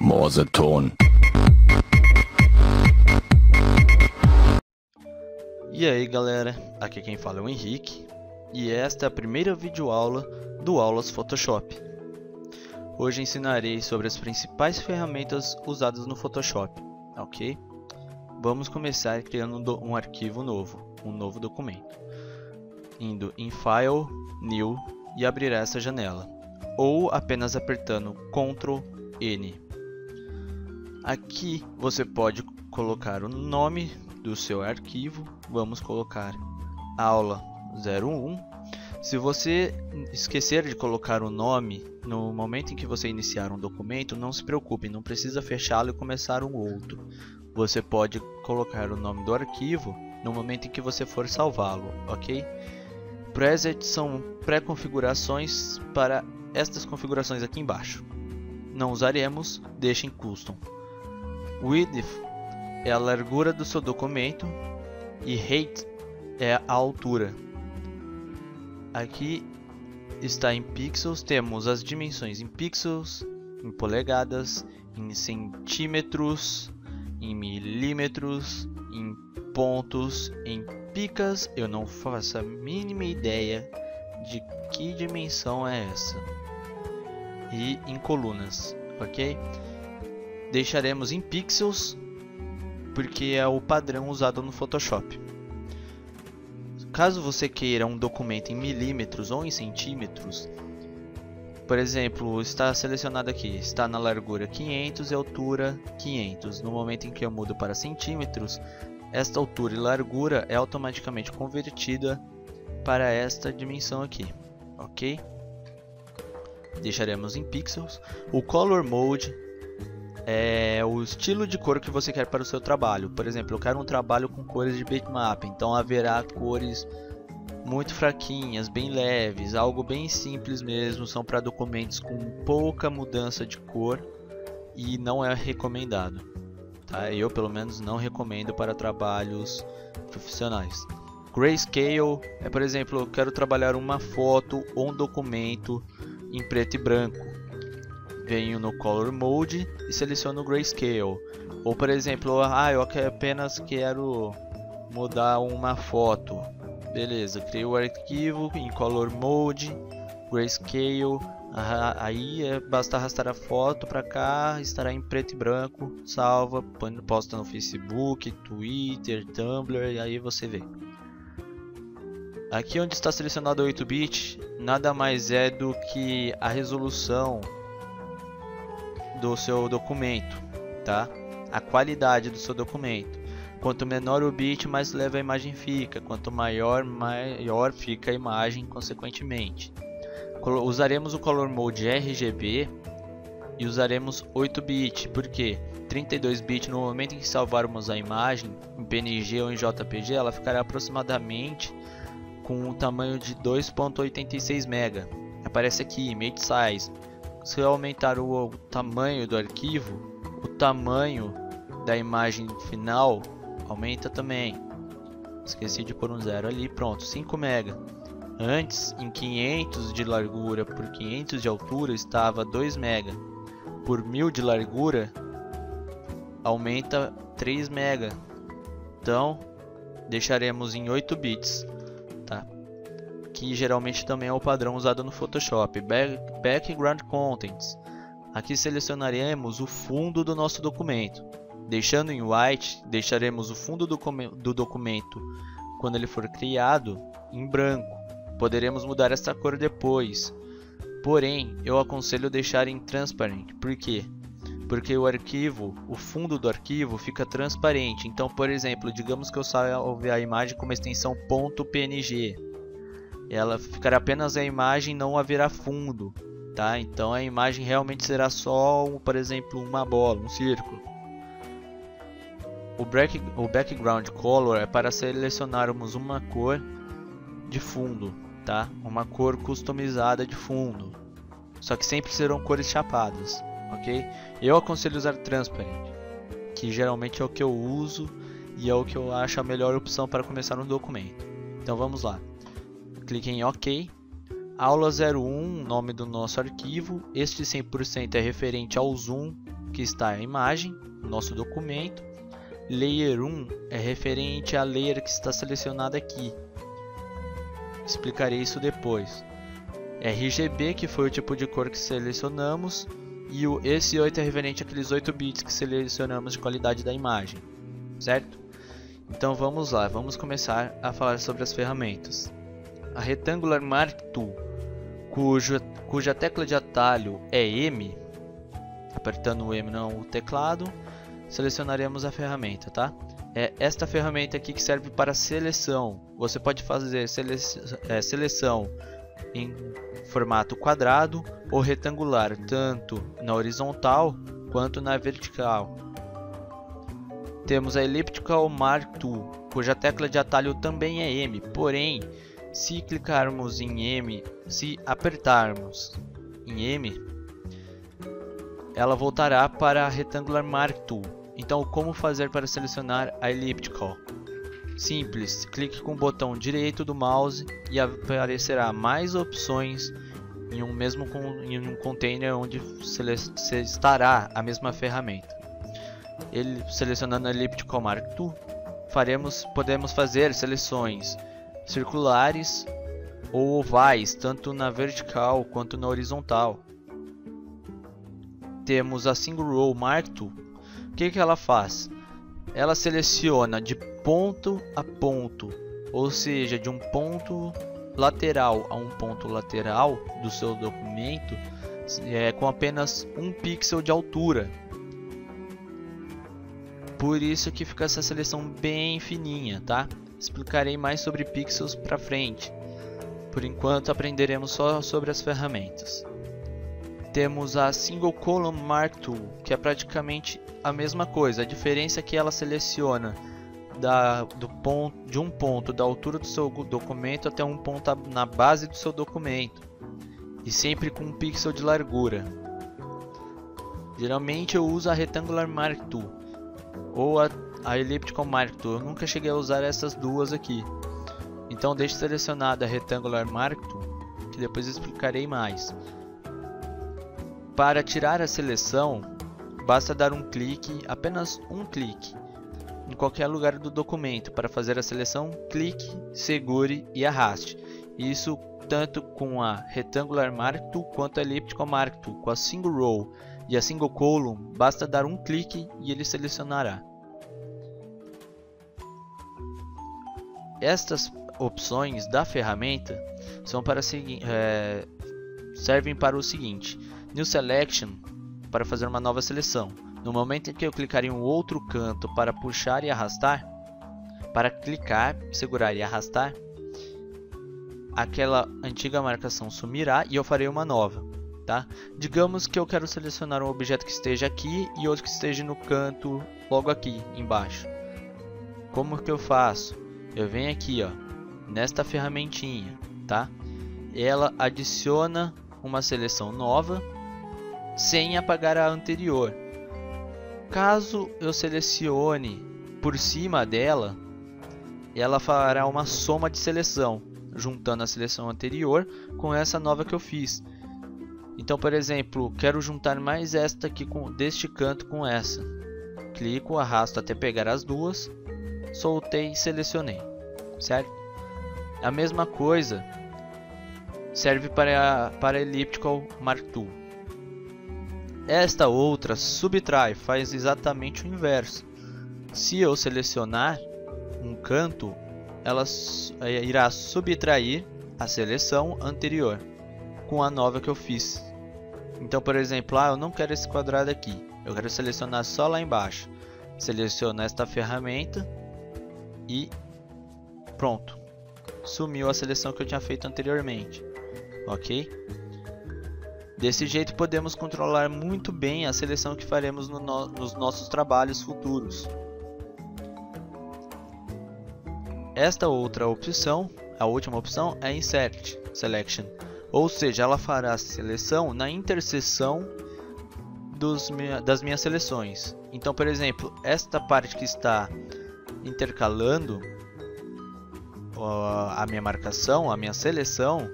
Morseton. E aí galera, aqui quem fala é o Henrique e esta é a primeira videoaula do Aulas Photoshop. Hoje ensinarei sobre as principais ferramentas usadas no Photoshop, ok? Vamos começar criando um arquivo novo, um novo documento. Indo em File, New e abrir essa janela, ou apenas apertando Ctrl N. Aqui você pode colocar o nome do seu arquivo, vamos colocar aula 01. Se você esquecer de colocar o nome no momento em que você iniciar um documento, não se preocupe, não precisa fechá-lo e começar um outro. Você pode colocar o nome do arquivo no momento em que você for salvá-lo, ok? Preset são pré-configurações para estas configurações aqui embaixo. Não usaremos, deixe em Custom. Width é a largura do seu documento e Height é a altura. Aqui está em pixels, temos as dimensões em pixels, em polegadas, em centímetros, em milímetros, em pontos, em picas. Eu não faço a mínima ideia de que dimensão é essa. E em colunas, ok? Deixaremos em pixels porque é o padrão usado no Photoshop. Caso você queira um documento em milímetros ou em centímetros, por exemplo, está selecionado aqui, está na largura 500 e altura 500. No momento em que eu mudo para centímetros, esta altura e largura é automaticamente convertida para esta dimensão aqui, ok? Deixaremos em pixels. O Color Mode é o estilo de cor que você quer para o seu trabalho. Por exemplo, eu quero um trabalho com cores de bitmap, então haverá cores muito fraquinhas, bem leves, algo bem simples mesmo, são para documentos com pouca mudança de cor e não é recomendado, tá? Eu pelo menos não recomendo para trabalhos profissionais. Grayscale é, por exemplo, eu quero trabalhar uma foto ou um documento em preto e branco. Venho no Color Mode e seleciono o Grayscale. Ou por exemplo, eu apenas quero mudar uma foto. Beleza, criei o arquivo em Color Mode, Grayscale. Aí basta arrastar a foto para cá, estará em preto e branco. Salva, posta no Facebook, Twitter, Tumblr e aí você vê. Aqui onde está selecionado 8-bit, nada mais é do que a resolução do seu documento, tá? A qualidade do seu documento. Quanto menor o bit, mais leve a imagem fica. Quanto maior fica a imagem, consequentemente. Usaremos o Color Mode RGB e usaremos 8-bit, porque 32-bit no momento em que salvarmos a imagem em PNG ou em JPG, ela ficará aproximadamente com um tamanho de 2.86 MB. Aparece aqui, Image Size. Se eu aumentar o tamanho do arquivo, o tamanho da imagem final aumenta também. Esqueci de pôr um zero ali, pronto, 5 MB. Antes, em 500 de largura por 500 de altura, estava 2 MB. Por 1000 de largura, aumenta 3 MB. Então, deixaremos em 8 bits, tá? Que geralmente também é o padrão usado no Photoshop. Background Contents. Aqui selecionaremos o fundo do nosso documento. Deixando em white, deixaremos o fundo do documento, quando ele for criado, em branco. Poderemos mudar esta cor depois. Porém, eu aconselho deixar em transparent. Por quê? Porque o fundo do arquivo fica transparente. Então, por exemplo, digamos que eu salve a imagem com uma extensão .png. Ela ficará apenas a imagem, não haverá fundo, tá? Então a imagem realmente será só, por exemplo, uma bola, um círculo. O background color é para selecionarmos uma cor de fundo, tá? Uma cor customizada de fundo. Só que sempre serão cores chapadas, ok? Eu aconselho usar transparent, que geralmente é o que eu uso e é o que eu acho a melhor opção para começar um documento. Então vamos lá. Clique em OK. Aula 01, nome do nosso arquivo. Este 100% é referente ao zoom que está a imagem, nosso documento. Layer 1 é referente à layer que está selecionada aqui. Explicarei isso depois. RGB, que foi o tipo de cor que selecionamos, e esse 8 é referente àqueles 8 bits que selecionamos de qualidade da imagem, certo? Então vamos lá, vamos começar a falar sobre as ferramentas. A Rectangular Mark II, cuja tecla de atalho é M, apertando o M no teclado, selecionaremos a ferramenta, tá? É esta ferramenta aqui que serve para seleção. Você pode fazer seleção em formato quadrado ou retangular, tanto na horizontal quanto na vertical. Temos a Elliptical Mark II, cuja tecla de atalho também é M, porém, se clicarmos em M, se apertarmos em M, ela voltará para a Rectangular Mark II. Então, como fazer para selecionar a Elliptical? Simples, clique com o botão direito do mouse e aparecerá mais opções em um container onde estará a mesma ferramenta. Selecionando a Elliptical Mark II, podemos fazer seleções circulares ou ovais, tanto na vertical quanto na horizontal. Temos a Single Row Mark II. O que ela faz? Ela seleciona de ponto a ponto, ou seja, de um ponto lateral a um ponto lateral do seu documento, com apenas 1 pixel de altura. Por isso que fica essa seleção bem fininha, tá? Explicarei mais sobre pixels para frente. Por enquanto aprenderemos só sobre as ferramentas. Temos a Single Column Mark II, que é praticamente a mesma coisa. A diferença é que ela seleciona de um ponto da altura do seu documento até um ponto na base do seu documento, e sempre com 1 pixel de largura. Geralmente eu uso a Rectangular Mark II ou a Elliptical Mark II. Eu nunca cheguei a usar essas duas aqui. Então deixe selecionada a Rectangular Mark II, que depois explicarei mais. Para tirar a seleção, basta dar um clique, apenas um clique, em qualquer lugar do documento. Para fazer a seleção, clique, segure e arraste. Isso tanto com a Rectangular Mark II quanto a Elliptical Mark II. Com a Single Row e a Single Column, basta dar um clique e ele selecionará. Estas opções da ferramenta servem para o seguinte: New Selection, para fazer uma nova seleção. No momento em que eu clicar em um outro canto para puxar e arrastar, para clicar, segurar e arrastar, aquela antiga marcação sumirá e eu farei uma nova, tá? Digamos que eu quero selecionar um objeto que esteja aqui e outro que esteja no canto logo aqui embaixo. Como que eu faço? Eu venho aqui, ó, nesta ferramentinha, tá? Ela adiciona uma seleção nova sem apagar a anterior. Caso eu selecione por cima dela, ela fará uma soma de seleção, juntando a seleção anterior com essa nova que eu fiz. Então, por exemplo, quero juntar mais esta aqui deste canto com essa. Clico, arrasto até pegar as duas, soltei e selecionei, certo? A mesma coisa serve para a Elliptical Mark II. Esta outra subtrai, faz exatamente o inverso. Se eu selecionar um canto, ela irá subtrair a seleção anterior com a nova que eu fiz. Então, por exemplo, eu não quero esse quadrado aqui, eu quero selecionar só lá embaixo. Seleciono esta ferramenta e pronto, sumiu a seleção que eu tinha feito anteriormente, ok? Desse jeito podemos controlar muito bem a seleção que faremos nos nossos trabalhos futuros. Esta outra opção, a última opção, é Insert Selection, ou seja, ela fará a seleção na interseção das minhas seleções. Então, por exemplo, esta parte que está intercalando a minha marcação, a minha seleção,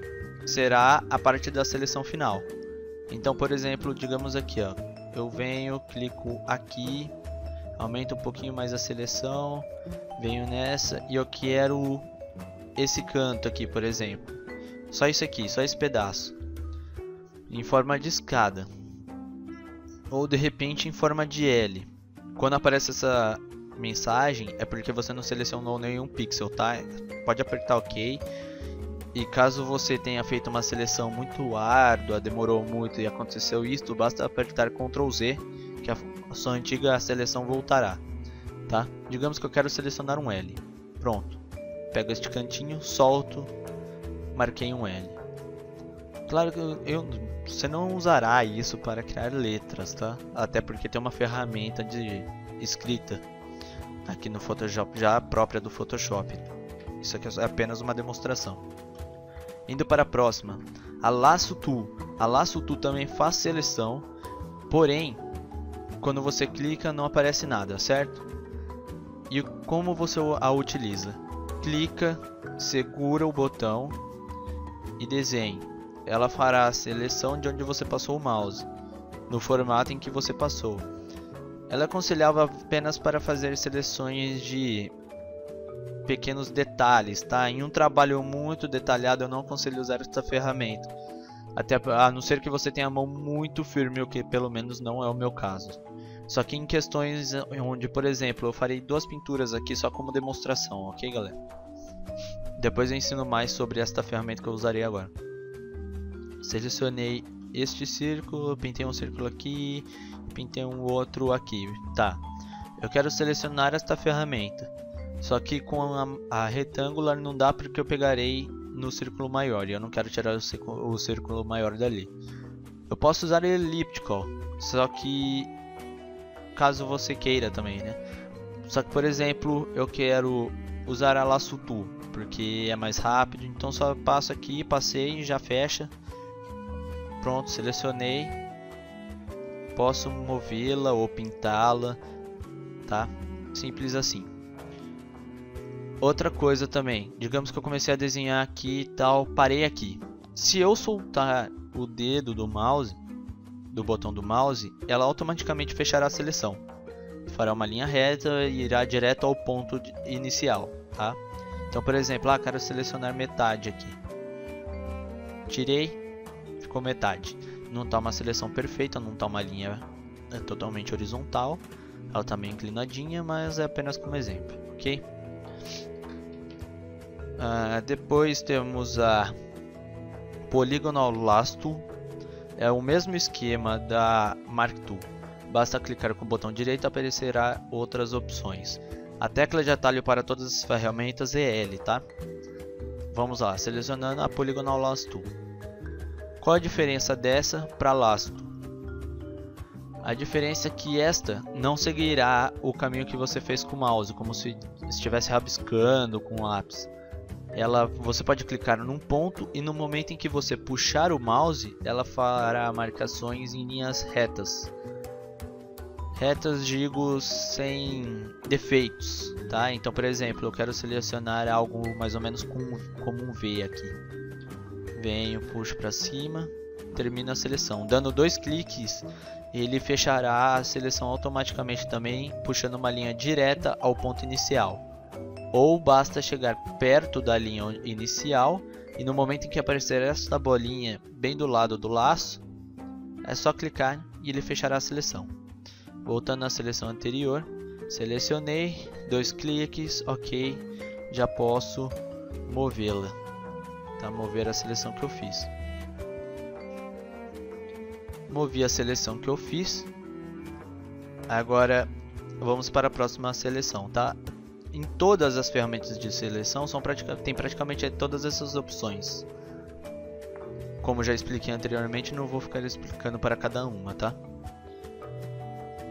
será a parte da seleção final. Então, por exemplo, digamos aqui, ó, eu venho, clico aqui, aumento um pouquinho mais a seleção, venho nessa e eu quero esse canto aqui, por exemplo. Só isso aqui, só esse pedaço. Em forma de escada. Ou de repente em forma de L. Quando aparece essa mensagem é porque você não selecionou nenhum pixel, tá? Pode apertar OK. E caso você tenha feito uma seleção muito árdua, demorou muito e aconteceu isto, basta apertar Ctrl Z que a sua antiga seleção voltará, tá? Digamos que eu quero selecionar um L. Pronto. Pego este cantinho, solto, marquei um L. Claro que você não usará isso para criar letras, tá? Até porque tem uma ferramenta de escrita aqui no Photoshop, já própria do Photoshop. Isso aqui é apenas uma demonstração. Indo para a próxima, a Lasso Tool. A Lasso Tool também faz seleção, porém, quando você clica não aparece nada, certo? E como você a utiliza? Clica, segura o botão e desenhe. Ela fará a seleção de onde você passou o mouse, no formato em que você passou. Ela é aconselhável apenas para fazer seleções de pequenos detalhes, tá? Em um trabalho muito detalhado eu não aconselho usar esta ferramenta, até a não ser que você tenha a mão muito firme, o que pelo menos não é o meu caso. Só que em questões onde, por exemplo, eu farei duas pinturas aqui só como demonstração, ok, galera? Depois eu ensino mais sobre esta ferramenta que eu usarei agora. Selecionei este círculo, pintei um círculo aqui, pintei um outro aqui, tá? Eu quero selecionar esta ferramenta, só que com a retangular não dá porque eu pegarei no círculo maior e eu não quero tirar o círculo maior dali. Eu posso usar elliptical, só que caso você queira também, né? Só que por exemplo eu quero usar a Lasso Tool porque é mais rápido, então só passo aqui, passei e já fecha. Pronto, selecionei. Posso movê-la ou pintá-la, tá? Simples assim. Outra coisa também, digamos que eu comecei a desenhar aqui e tal, parei aqui. Se eu soltar o dedo do mouse, do botão do mouse, ela automaticamente fechará a seleção. Fará uma linha reta e irá direto ao ponto inicial, tá? Então, por exemplo, quero selecionar metade aqui. Tirei. Ficou metade. Não está uma seleção perfeita, não está uma linha totalmente horizontal. Ela está meio inclinadinha, mas é apenas como exemplo, ok? Depois temos a Polygonal Lasso Tool. É o mesmo esquema da Mark Tool. Basta clicar com o botão direito e aparecerá outras opções. A tecla de atalho para todas as ferramentas é L, tá? Vamos lá, selecionando a Polygonal Lasso Tool. Qual a diferença dessa para Lasso? A diferença é que esta não seguirá o caminho que você fez com o mouse, como se estivesse rabiscando com o lápis. Você pode clicar num ponto e no momento em que você puxar o mouse, ela fará marcações em linhas retas. Retas, digo, sem defeitos, tá? Então, por exemplo, eu quero selecionar algo mais ou menos como um V aqui. Venho, puxo para cima, termino a seleção. Dando 2 cliques, ele fechará a seleção automaticamente também, puxando uma linha direta ao ponto inicial. Ou basta chegar perto da linha inicial e no momento em que aparecer essa bolinha bem do lado do laço, é só clicar e ele fechará a seleção. Voltando à seleção anterior, selecionei, 2 cliques, ok, já posso movê-la. Tá, mover a seleção que eu fiz. Movi a seleção que eu fiz. Agora vamos para a próxima seleção, tá? Em todas as ferramentas de seleção tem praticamente todas essas opções. Como já expliquei anteriormente, não vou ficar explicando para cada uma, tá?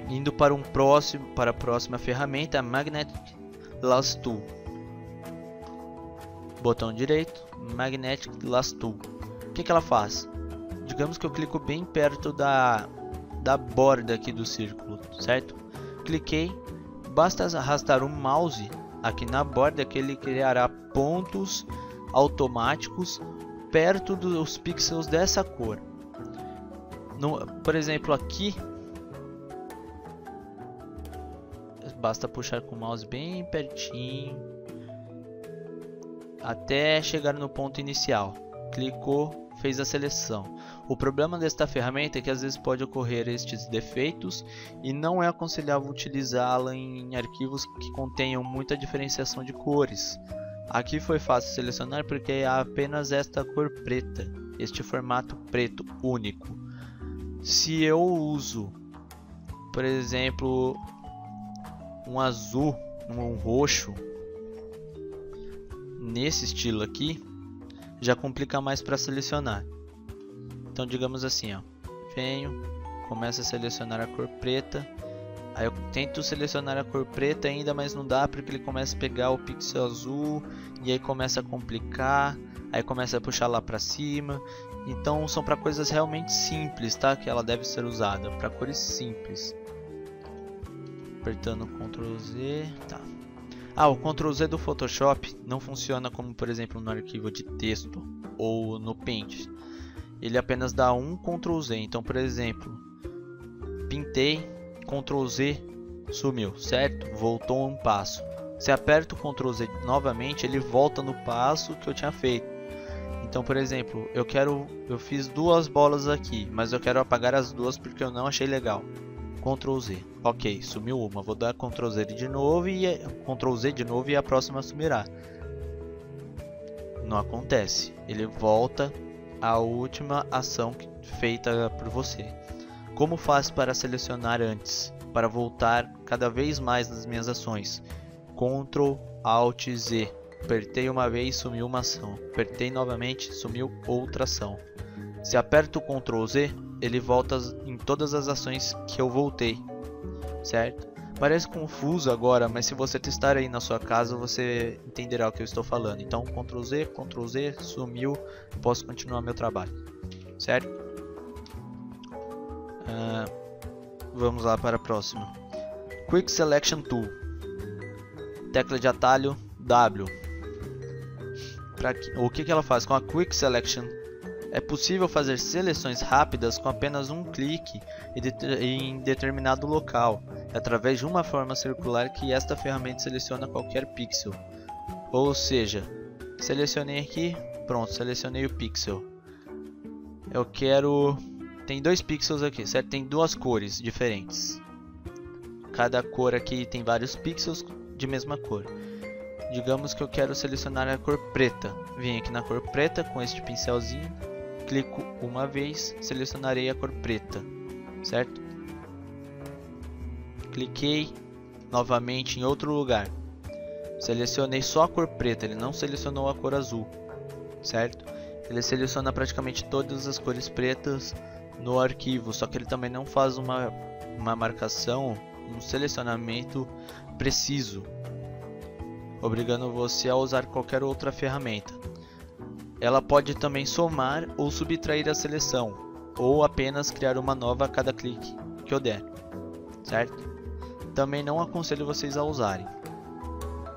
Indo para a próxima ferramenta, Magnetic Lasso Tool. Botão direito, Magnetic Lasso Tool. O que ela faz? Digamos que eu clico bem perto da borda aqui do círculo, certo? Cliquei, basta arrastar o mouse aqui na borda que ele criará pontos automáticos perto dos pixels dessa cor. Por exemplo, aqui basta puxar com o mouse bem pertinho até chegar no ponto inicial. Clicou, fez a seleção. O problema desta ferramenta é que às vezes pode ocorrer estes defeitos e não é aconselhável utilizá-la em arquivos que contenham muita diferenciação de cores. Aqui foi fácil selecionar porque há apenas esta cor preta, este formato preto único. Se eu uso, por exemplo, um azul, um roxo, nesse estilo aqui, já complica mais para selecionar. Então digamos assim, ó, venho, começo a selecionar a cor preta, aí eu tento selecionar a cor preta ainda, mas não dá porque ele começa a pegar o pixel azul e aí começa a complicar, aí começa a puxar lá para cima. Então são para coisas realmente simples, tá? Que ela deve ser usada para cores simples. Apertando Ctrl Z, tá. O Ctrl Z do Photoshop não funciona como, por exemplo, no arquivo de texto ou no Paint. Ele apenas dá um Ctrl Z. Então, por exemplo, pintei, Ctrl Z, sumiu, certo? Voltou um passo. Se aperto o Ctrl Z novamente, ele volta no passo que eu tinha feito. Então, por exemplo, eu fiz duas bolas aqui, mas eu quero apagar as duas porque eu não achei legal. Ctrl Z, ok, sumiu uma, vou dar Ctrl Z de novo e a próxima sumirá. Não acontece, ele volta à última ação feita por você. Como faço para selecionar antes, para voltar cada vez mais nas minhas ações? Ctrl Alt Z. Apertei uma vez, sumiu uma ação. Apertei novamente, sumiu outra ação. Se aperto o Ctrl Z, ele volta em todas as ações que eu voltei, certo? Parece confuso agora, mas se você testar aí na sua casa, você entenderá o que eu estou falando. Então, Ctrl Z, sumiu, posso continuar meu trabalho, certo? Vamos lá para a próxima. Quick Selection Tool. Tecla de atalho W. O que ela faz? Com a Quick Selection é possível fazer seleções rápidas com apenas um clique em determinado local, através de uma forma circular que esta ferramenta seleciona qualquer pixel. Ou seja, selecionei aqui, pronto, selecionei o pixel. Eu quero... Tem dois pixels aqui, certo? Tem duas cores diferentes. Cada cor aqui tem vários pixels de mesma cor. Digamos que eu quero selecionar a cor preta. Vim aqui na cor preta com este pincelzinho, clico uma vez, selecionarei a cor preta, certo? Cliquei novamente em outro lugar, selecionei só a cor preta, ele não selecionou a cor azul, certo? Ele seleciona praticamente todas as cores pretas no arquivo, só que ele também não faz uma marcação, um selecionamento preciso, obrigando você a usar qualquer outra ferramenta. Ela pode também somar ou subtrair a seleção, ou apenas criar uma nova a cada clique que eu der, certo? Também não aconselho vocês a usarem.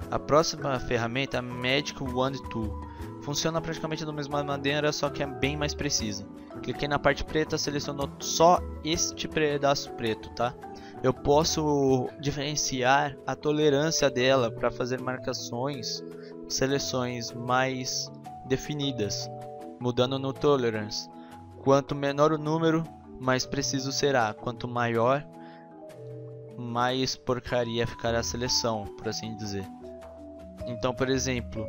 A próxima ferramenta é a Magic Wand Tool. Funciona praticamente da mesma maneira, só que é bem mais precisa. Cliquei na parte preta, selecionou só este pedaço preto, tá? Eu posso diferenciar a tolerância dela para fazer marcações, seleções mais definidas, mudando no tolerance. Quanto menor o número, mais preciso será. Quanto maior, mais porcaria ficará a seleção, por assim dizer. Então, por exemplo,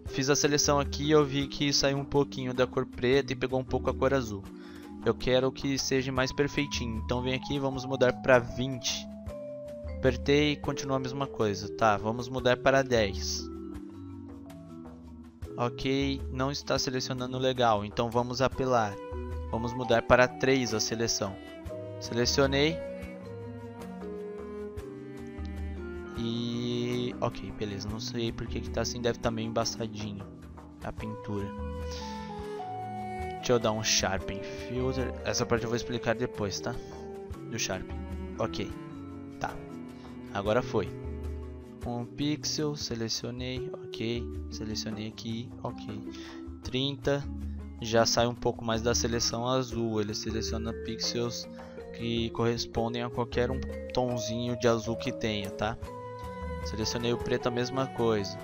fiz a seleção aqui e eu vi que saiu um pouquinho da cor preta e pegou um pouco a cor azul. Eu quero que seja mais perfeitinho, então vem aqui e vamos mudar para 20. Apertei e continua a mesma coisa. Tá, vamos mudar para 10. Ok, não está selecionando legal, então vamos apelar. Vamos mudar para 3 a seleção. Selecionei. E... ok, beleza, não sei porque que tá assim, deve estar meio embaçadinho a pintura. Deixa eu dar um Sharpen Filter. Essa parte eu vou explicar depois, tá? Do Sharpen. Ok. Tá. Agora foi. Um pixel, selecionei. Ok. Selecionei aqui. Ok. 30. Já sai um pouco mais da seleção azul. Ele seleciona pixels que correspondem a qualquer um tonzinho de azul que tenha, tá? Selecionei o preto, a mesma coisa.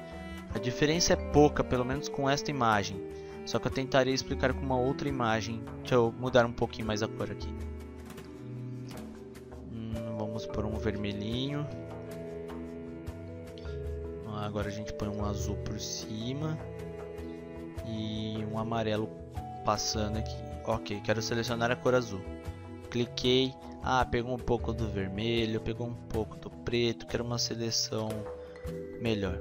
A diferença é pouca, pelo menos com esta imagem. Só que eu tentarei explicar com uma outra imagem. Deixa eu mudar um pouquinho mais a cor aqui. Vamos por um vermelhinho. Agora a gente põe um azul por cima. E um amarelo passando aqui. Ok, quero selecionar a cor azul. Cliquei. Pegou um pouco do vermelho, pegou um pouco do preto. Quero uma seleção melhor.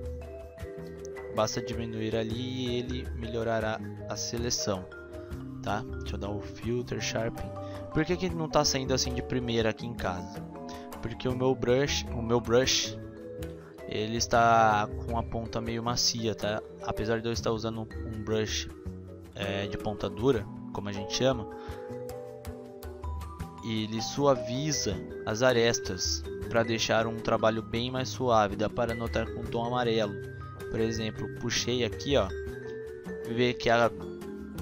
Basta diminuir ali e ele melhorará a seleção, tá? Deixa eu dar o filter, sharpen. Por que não está saindo assim de primeira aqui em casa? Porque o meu brush, ele está com a ponta meio macia, tá? Apesar de eu estar usando um brush de ponta dura, como a gente chama, ele suaviza as arestas para deixar um trabalho bem mais suave. Dá para notar com tom amarelo. Por exemplo, puxei aqui, ó, vê que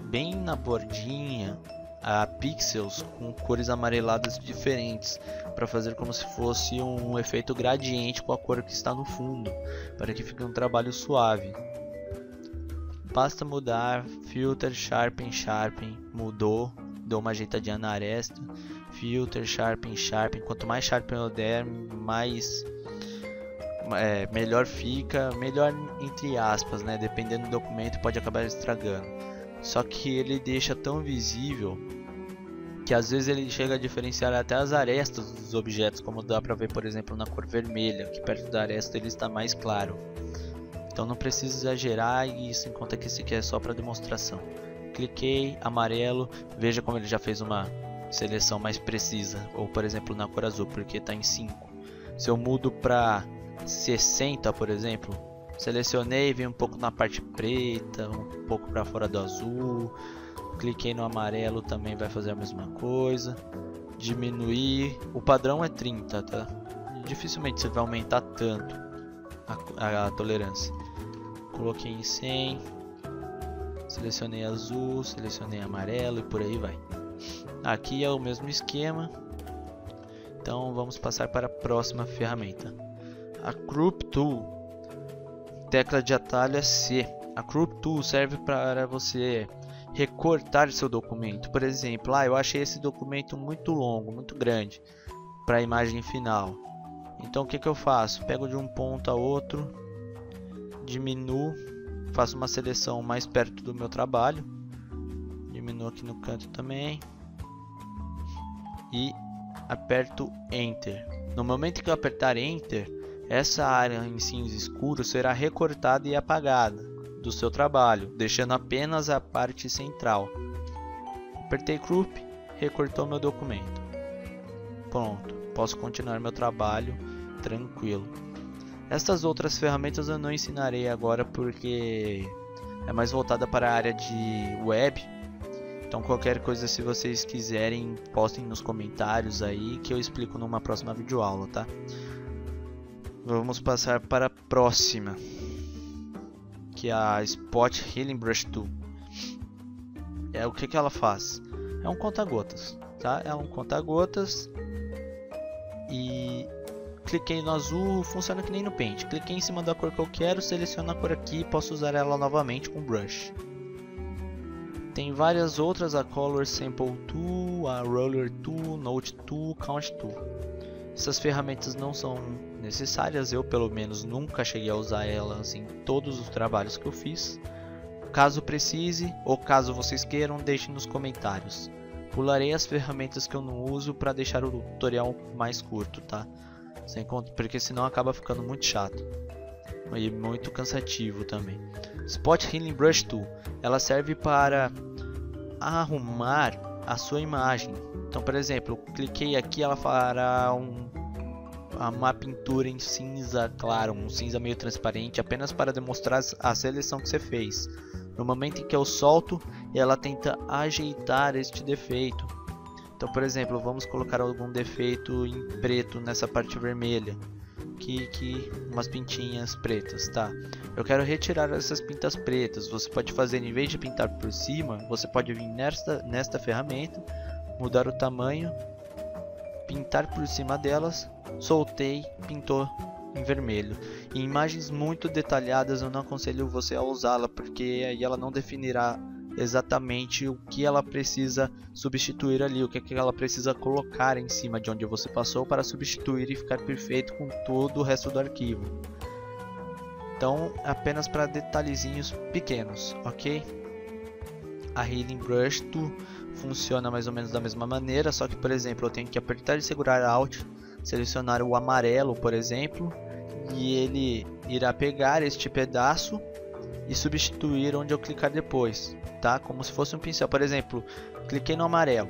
bem na bordinha há pixels com cores amareladas diferentes, para fazer como se fosse um efeito gradiente com a cor que está no fundo, para que fique um trabalho suave. Basta mudar, filter, sharpen, mudou, deu uma ajeitadinha na aresta, filter, sharpen. Quanto mais sharpen eu der, mais melhor fica, melhor entre aspas, né? Dependendo do documento pode acabar estragando. Só que ele deixa tão visível que às vezes ele chega a diferenciar até as arestas dos objetos, como dá pra ver, por exemplo, na cor vermelha, que perto da aresta ele está mais claro. Então não precisa exagerar, e isso em conta que esse aqui é só para demonstração. Cliquei, amarelo, veja como ele já fez uma seleção mais precisa, ou por exemplo na cor azul, porque está em 5. Se eu mudo para 60, por exemplo, selecionei, vem um pouco na parte preta, um pouco para fora do azul. Cliquei no amarelo, também vai fazer a mesma coisa. Diminuir, o padrão é 30, tá? Dificilmente você vai aumentar tanto a tolerância. Coloquei em 100, selecionei azul, selecionei amarelo e por aí vai. Aqui é o mesmo esquema. Então vamos passar para a próxima ferramenta. A Crop Tool, tecla de atalho é C. A Crop Tool serve para você recortar seu documento. Por exemplo, eu achei esse documento muito longo, muito grande para a imagem final. Então o que eu faço? Pego de um ponto a outro, diminuo, faço uma seleção mais perto do meu trabalho, diminuo aqui no canto também e aperto Enter. No momento que eu apertar Enter, essa área em cinza escuro será recortada e apagada do seu trabalho, deixando apenas a parte central. Apertei Crop, recortou meu documento. Pronto, posso continuar meu trabalho tranquilo. Estas outras ferramentas eu não ensinarei agora porque é mais voltada para a área de web. Então qualquer coisa, se vocês quiserem, postem nos comentários aí que eu explico numa próxima videoaula, tá? Vamos passar para a próxima, que é a Spot Healing Brush Tool. O que ela faz? É um conta-gotas, tá? É um conta-gotas e cliquei no azul, funciona que nem no Paint. Cliquei em cima da cor que eu quero, seleciono a cor aqui e posso usar ela novamente com brush. Tem várias outras, a Color Sample Tool, a Roller Tool, Note Tool, Count Tool. Essas ferramentas não são necessárias, eu pelo menos nunca cheguei a usar elas em todos os trabalhos que eu fiz. Caso precise ou caso vocês queiram, deixem nos comentários. Pularei as ferramentas que eu não uso para deixar o tutorial mais curto, tá? Porque senão acaba ficando muito chato e muito cansativo também. Spot Healing Brush Tool, ela serve para arrumar a sua imagem. Então, por exemplo, eu cliquei aqui, ela fará uma pintura em cinza claro, um cinza meio transparente, apenas para demonstrar a seleção que você fez. No momento em que eu solto, ela tenta ajeitar este defeito. Então, por exemplo, vamos colocar algum defeito em preto nessa parte vermelha. Aqui umas pintinhas pretas, tá? Eu quero retirar essas pintas pretas. Você pode fazer, em vez de pintar por cima, você pode vir nesta ferramenta, mudar o tamanho pintar por cima delas, soltei, pintou em vermelho. Em imagens muito detalhadas eu não aconselho você a usá-la, porque aí ela não definirá exatamente o que ela precisa substituir ali, o que ela precisa colocar em cima de onde você passou para substituir e ficar perfeito com todo o resto do arquivo. Então, apenas para detalhezinhos pequenos, ok? A Healing Brush Tool funciona mais ou menos da mesma maneira, só que, por exemplo, eu tenho que apertar e segurar Alt, selecionar o amarelo, por exemplo, e ele irá pegar este pedaço e substituir onde eu clicar depois, tá? Como se fosse um pincel. Por exemplo, cliquei no amarelo,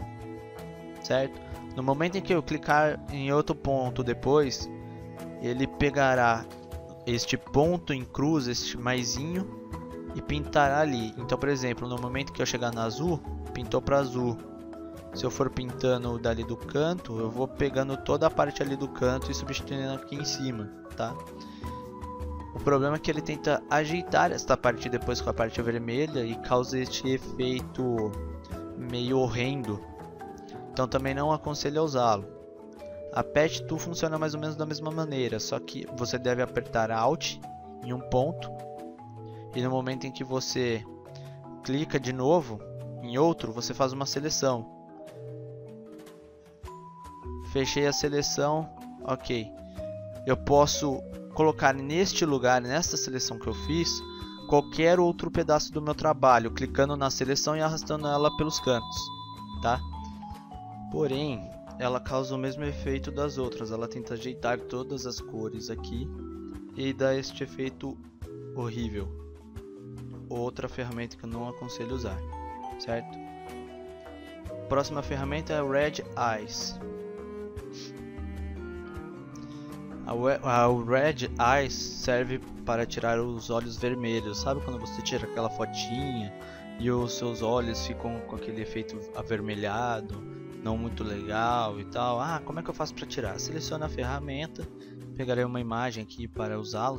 certo? No momento em que eu clicar em outro ponto depois, ele pegará este ponto em cruz, este maisinho, e pintará ali. Então, por exemplo, no momento que eu chegar no azul, pintou para azul. Se eu for pintando dali do canto, eu vou pegando toda a parte ali do canto e substituindo aqui em cima, tá? O problema é que ele tenta ajeitar esta parte depois com a parte vermelha e causa este efeito meio horrendo. Então também não aconselho a usá-lo. A Patch Tool funciona mais ou menos da mesma maneira, só que você deve apertar Alt em um ponto e no momento em que você clica de novo em outro, você faz uma seleção. Fechei a seleção, ok. Eu posso colocar neste lugar, nesta seleção que eu fiz, qualquer outro pedaço do meu trabalho, clicando na seleção e arrastando ela pelos cantos, tá? Porém, ela causa o mesmo efeito das outras, ela tenta ajeitar todas as cores aqui e dá este efeito horrível. Outra ferramenta que eu não aconselho usar, certo? Próxima ferramenta é Red Eyes. A Red Eyes serve para tirar os olhos vermelhos. Sabe quando você tira aquela fotinha e os seus olhos ficam com aquele efeito avermelhado, não muito legal e tal? Ah, como é que eu faço para tirar? Selecione a ferramenta, pegarei uma imagem aqui para usá-la.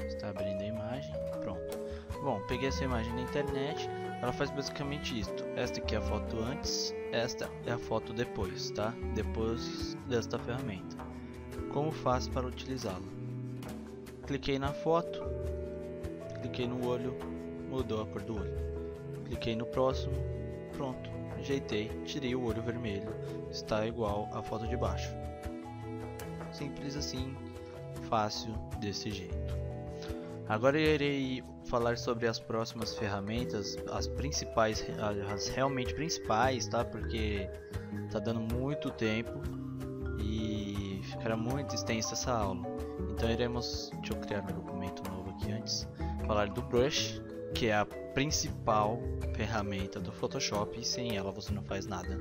Está abrindo a imagem, pronto. Bom, peguei essa imagem na internet, ela faz basicamente isto. Esta aqui é a foto antes, esta é a foto depois, tá? Depois desta ferramenta. Como faço para utilizá-la? Cliquei na foto, cliquei no olho, mudou a cor do olho. Cliquei no próximo, pronto, ajeitei, tirei o olho vermelho, está igual à foto de baixo. Simples assim, fácil desse jeito. Agora eu irei falar sobre as próximas ferramentas, as principais, as realmente principais, tá? Porque tá dando muito tempo e ficará muito extensa essa aula. Então deixa eu criar um documento novo aqui antes, falar do Brush, que é a principal ferramenta do Photoshop e sem ela você não faz nada.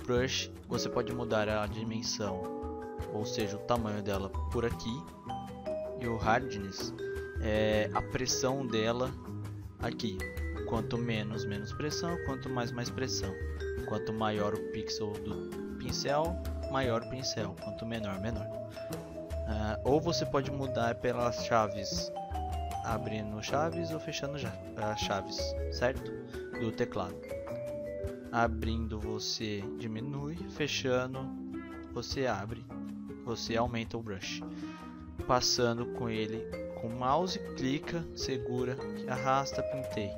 Brush, você pode mudar a dimensão, ou seja, o tamanho dela por aqui, e o hardness é a pressão dela aqui. Quanto menos pressão, quanto mais pressão. Quanto maior o pixel do pincel, maior o pincel. Quanto menor, menor. Ou você pode mudar pelas chaves, abrindo chaves ou fechando chaves, certo? Do teclado. Abrindo você diminui, fechando você abre, você aumenta o brush. Passando com ele com o mouse, clica, segura, arrasta, pintei.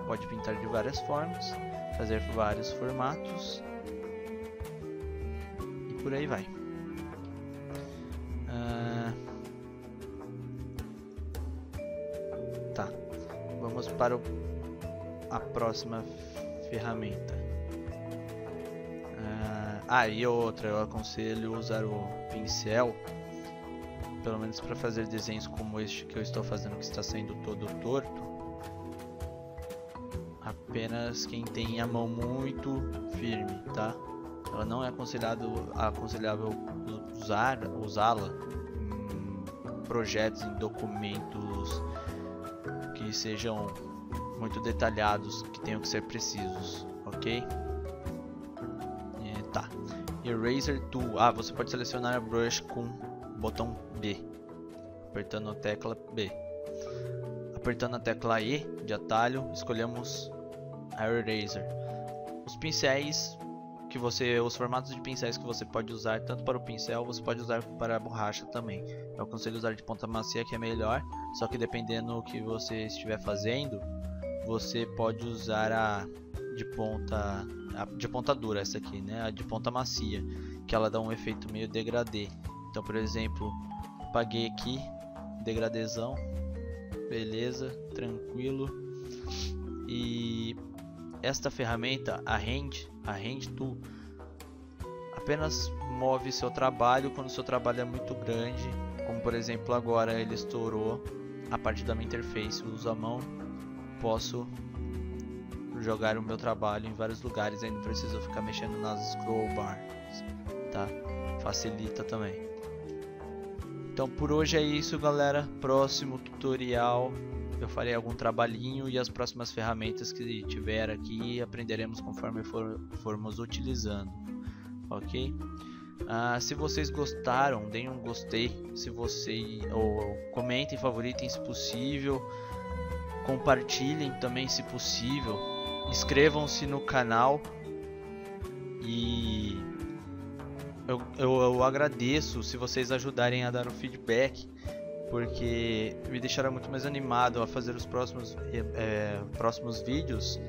Pode pintar de várias formas, fazer vários formatos e por aí vai. Tá, vamos para a próxima ferramenta. E outra, eu aconselho usar o pincel, pelo menos para fazer desenhos como este que eu estou fazendo, que está saindo todo torto. Apenas quem tem a mão muito firme, tá? Ela não é aconselhável usá-la em projetos, em documentos que sejam muito detalhados, que tenham que ser precisos, ok? Tá. Eraser Tool. Você pode selecionar a brush com o botão B. apertando a tecla B. Apertando a tecla E de atalho, escolhemos a Eraser. Os pincéis os formatos de pincéis que você pode usar tanto para o pincel, você pode usar para a borracha também. Eu aconselho usar de ponta macia, que é melhor, só que dependendo do que você estiver fazendo, você pode usar a de ponta dura, essa aqui, né? A de ponta macia, que ela dá um efeito meio degradê. Então, por exemplo, apaguei aqui, degradezão, beleza, tranquilo. E esta ferramenta, a Hand Tool, apenas move seu trabalho quando seu trabalho é muito grande, como por exemplo agora ele estourou a parte da minha interface. Eu uso a mão, posso jogar o meu trabalho em vários lugares, aí não preciso ficar mexendo nas scroll bars, tá? Facilita também. Então por hoje é isso, galera. Próximo tutorial eu farei algum trabalhinho e as próximas ferramentas que tiver aqui aprenderemos conforme formos utilizando, ok? Se vocês gostaram, deem um gostei, ou comentem, favoritem se possível, compartilhem também se possível, inscrevam-se no canal e eu agradeço se vocês ajudarem a dar o feedback, porque me deixará muito mais animado a fazer os próximos vídeos,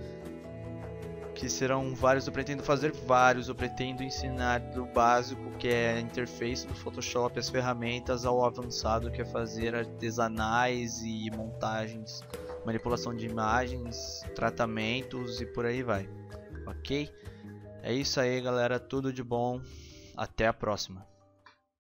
que serão vários. Eu pretendo fazer vários, eu pretendo ensinar do básico, que é a interface do Photoshop, as ferramentas, ao avançado, que é fazer artesanais e montagens, manipulação de imagens, tratamentos e por aí vai, ok? É isso aí, galera, tudo de bom, até a próxima.